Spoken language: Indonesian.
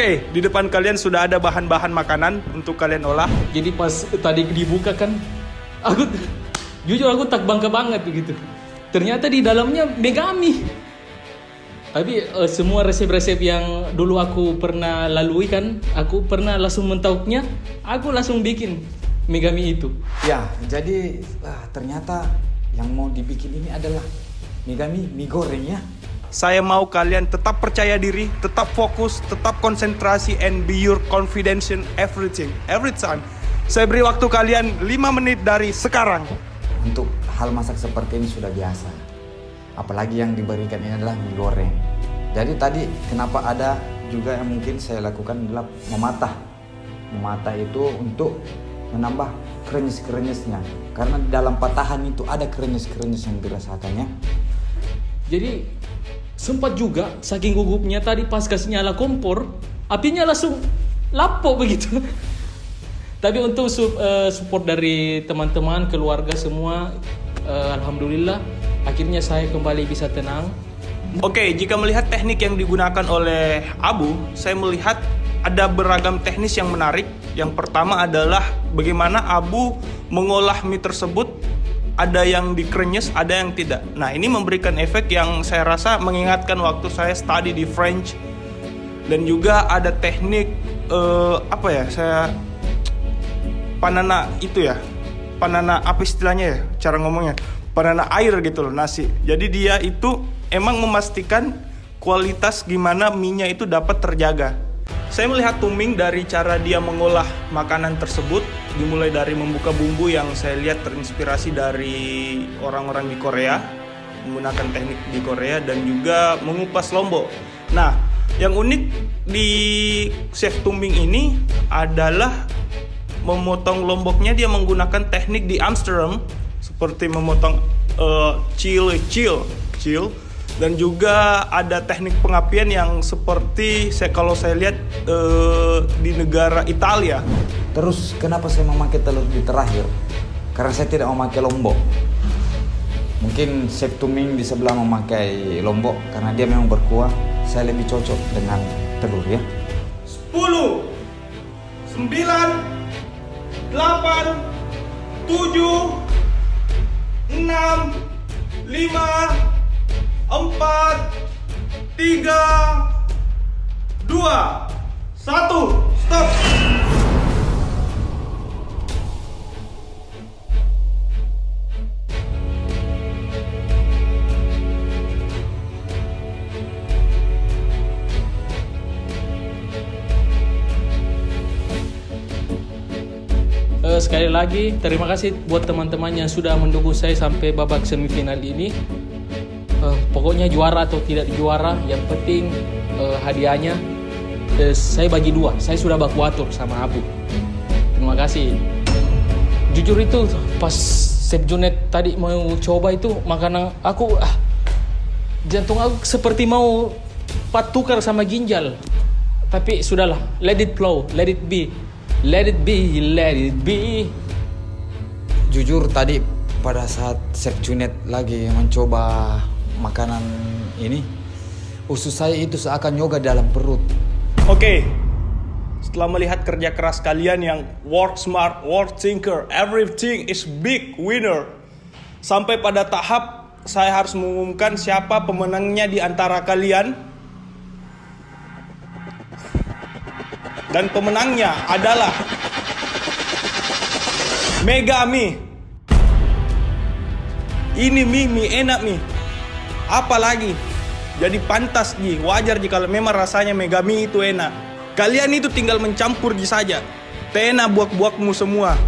Oke, di depan kalian sudah ada bahan-bahan makanan untuk kalian olah. Jadi pas tadi dibuka kan, jujur aku tak bangga banget begitu. Ternyata di dalamnya Megami. Tapi semua resep-resep yang dulu aku pernah lalui kan, aku pernah langsung mentauknya, aku langsung bikin Megami itu. Ya, jadi ternyata yang mau dibikin ini adalah Megami mie goreng ya. Saya mau kalian tetap percaya diri, tetap fokus, tetap konsentrasi, and be your confidence in everything, every time. Saya beri waktu kalian 5 menit dari sekarang. Untuk hal masak seperti ini sudah biasa. Apalagi yang diberikan ini adalah mie goreng. Jadi tadi kenapa ada juga yang mungkin saya lakukan adalah mematah. Mematah itu untuk menambah krenyes-krenyesnya. Karena di dalam patahan itu ada krenyes-krenyes yang dirasakannya. Jadi sempat juga saking gugupnya tadi pas kasih nyala kompor, apinya langsung lapok begitu. Tapi untuk support dari teman-teman, keluarga semua, alhamdulillah akhirnya saya kembali bisa tenang. Oke, jika melihat teknik yang digunakan oleh Abu, saya melihat ada beragam teknis yang menarik. Yang pertama adalah bagaimana Abu mengolah mie tersebut. Ada yang dikrenyes, ada yang tidak. Nah, ini memberikan efek yang saya rasa mengingatkan waktu saya study di French. Dan juga ada teknik panana itu ya. Panana apa istilahnya ya? Cara ngomongnya. Panana air gitu loh, nasi. Jadi dia itu emang memastikan kualitas gimana mie-nya itu dapat terjaga. Saya melihat Tuming dari cara dia mengolah makanan tersebut, dimulai dari membuka bumbu yang saya lihat terinspirasi dari orang-orang di Korea, menggunakan teknik di Korea, dan juga mengupas lombok. Nah, yang unik di Chef Tuming ini adalah memotong lomboknya dia menggunakan teknik di Amsterdam, seperti memotong chill. Dan juga ada teknik pengapian yang seperti kalau saya lihat di negara Italia. Terus kenapa saya memakai telur di terakhir? Karena saya tidak memakai lombok. Mungkin Chef Tuming di sebelah memakai lombok karena dia memang berkuah. Saya lebih cocok dengan telur ya. 10, 9, 8, 7, 6, 5, 4, 3, 2, 1, stop. Sekali lagi terima kasih buat teman-teman yang sudah mendukung saya sampai babak semifinal ini. Pokoknya juara atau tidak juara, yang penting hadiahnya saya bagi 2. Saya sudah baku atur sama Abu. Terima kasih. Jujur itu pas Chef Junet tadi mau coba itu makanan aku, jantung aku seperti mau patukar sama ginjal. Tapi sudahlah, let it flow, let it be. Let it be, let it be. Jujur tadi pada saat Chef Junet lagi mencoba makanan ini, usus saya itu seakan yoga dalam perut. Oke, setelah melihat kerja keras kalian yang work smart, work thinker, everything is big winner, sampai pada tahap saya harus mengumumkan siapa pemenangnya di antara kalian. Dan pemenangnya adalah Megami. Ini mie enak mie. Apalagi jadi pantas Ji, wajar jika memang rasanya Megami itu enak. Kalian itu tinggal mencampur Ji saja. Tena buak-buakmu semua.